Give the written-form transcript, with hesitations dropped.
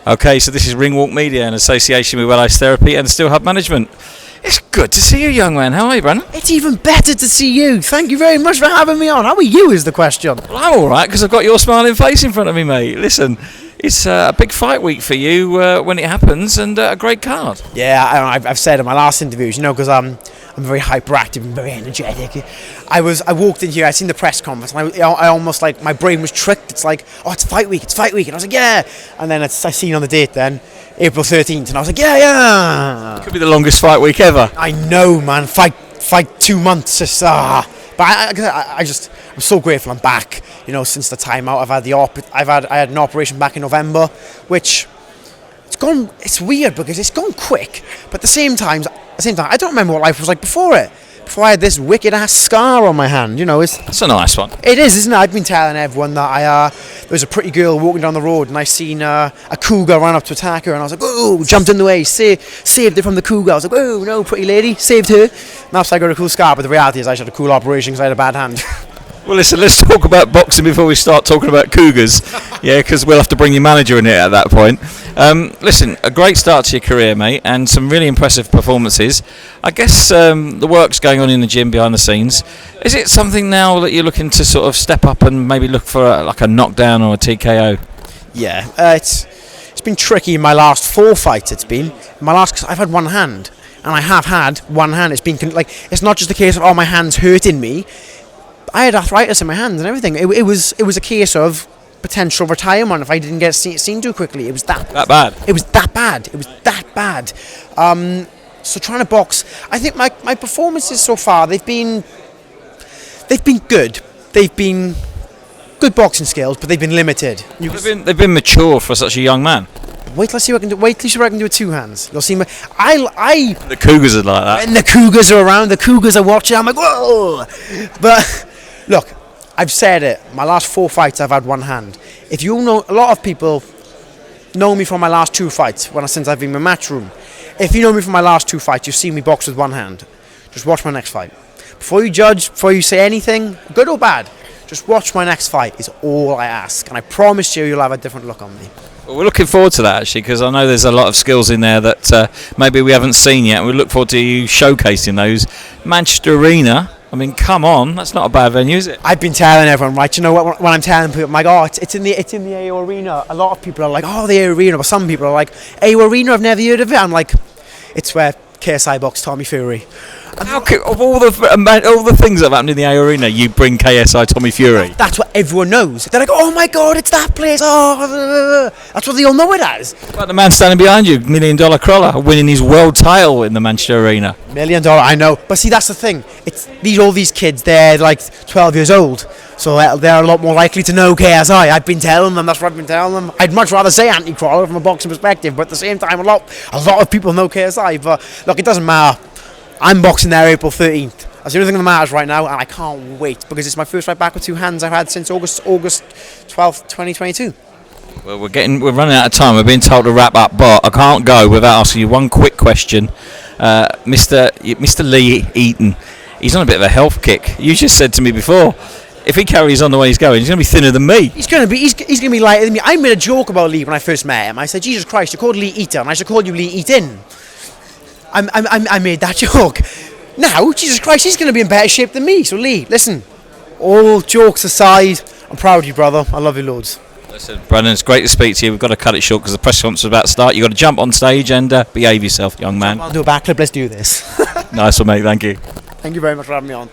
Okay, so this is Ringwalk Media in association with Welleyes Therapy and Steel Hub Management. It's good to see you, young man. How are you, Brandon? It's even better to see you. Thank you very much for having me on. How are you is the question. Well, I'm all right because I've got your smiling face in front of me, mate. Listen, it's a big fight week for you when it happens, and a great card. Yeah, I've said in my last interviews, because I'm very hyperactive and very energetic. I walked in here, I seen the press conference, and I almost like my brain was tricked. It's like, oh, it's fight week, and I was like, yeah. And then I seen on the date then, April 13th, and I was like, yeah. Could be the longest fight week ever. I know, man. Fight 2 months. Just But I'm so grateful I'm back. Since the time out, I had an operation back in November, which it's weird because it's gone quick, but at the same time, I don't remember what life was like before it. Before I had this wicked ass scar on my hand, That's a nice one. It is, isn't it? I've been telling everyone that there was a pretty girl walking down the road, and I seen a cougar run up to attack her, and I was like, oh, jumped in the way, saved her from the cougar. I was like, oh no, pretty lady, saved her. Now I got a cool scar, but the reality is I just had a cool operation because I had a bad hand. Well, listen, let's talk about boxing before we start talking about cougars. Yeah, because we'll have to bring your manager in here at that point. Listen, a great start to your career, mate, and some really impressive performances. I guess the work's going on in the gym behind the scenes. Is it something now that you're looking to sort of step up and maybe look for a knockdown or a TKO? Yeah, it's been tricky in my last 4 fights. Cause I've had one hand, and I have had one hand. It's been it's not just a case of my hand's hurting me. I had arthritis in my hands and everything. It was a case of potential retirement if I didn't get seen too quickly. It was that bad. It was that bad. So trying to box, I think my performances so far they've been good. They've been good boxing skills, but they've been limited. They've been mature for such a young man. Wait till I see what I can do. Wait till you see what I can do with 2 hands. You'll see me. The Cougars are like that. When the Cougars are around, the Cougars are watching. I'm like, whoa! But look, I've said it. My last 4 fights, I've had one hand. If you know, a lot of people know me from my last 2 fights since I've been in my Matchroom. If you know me from my last 2 fights, you've seen me box with one hand. Just watch my next fight. Before you judge, before you say anything, good or bad, just watch my next fight. Is all I ask, and I promise you'll have a different look on me. Well, we're looking forward to that actually, because I know there's a lot of skills in there that maybe we haven't seen yet. We look forward to you showcasing those. Manchester Arena. I mean, come on, that's not a bad venue, is it? I've been telling everyone, right? You know what? When I'm telling people, I'm like, oh, it's in the AO Arena. A lot of people are like, oh, the AO Arena, but some people are like, AO Arena, I've never heard of it. I'm like, it's where KSI boxed Tommy Fury. Of all the things that have happened in the AO Arena, you bring KSI Tommy Fury. That's what everyone knows. They're like, oh my God, it's that place. Oh, that's what they all know it as. But the man standing behind you, $1 Million Crawler, winning his world title in the Manchester Arena. $1 million, I know. But see, that's the thing. All these kids, they're like 12 years old. So they're a lot more likely to know KSI. I've been telling them, that's what I've been telling them. I'd much rather say Anthony Crawler from a boxing perspective, but at the same time, a lot of people know KSI. But look, it doesn't matter. I'm boxing there April 13th. That's the only thing that matters right now, and I can't wait because it's my first fight back with 2 hands I've had since August 12th, 2022. Well, we're running out of time. We're being told to wrap up, but I can't go without asking you one quick question. Mr. Lee Eaton, he's on a bit of a health kick. You just said to me before, if he carries on the way he's going, he's going to be thinner than me. He's going to be lighter than me. I made a joke about Lee when I first met him. I said, Jesus Christ, you're called Lee Eater, and I should call you Lee Eaton. I made that joke. Now, Jesus Christ, he's going to be in better shape than me. So, Lee, listen, all jokes aside, I'm proud of you, brother. I love you loads. Listen, Brandon, it's great to speak to you. We've got to cut it short because the press conference is about to start. You've got to jump on stage and behave yourself, young man. I'll do a backflip. Let's do this. Nice one, mate. Thank you. Thank you very much for having me on.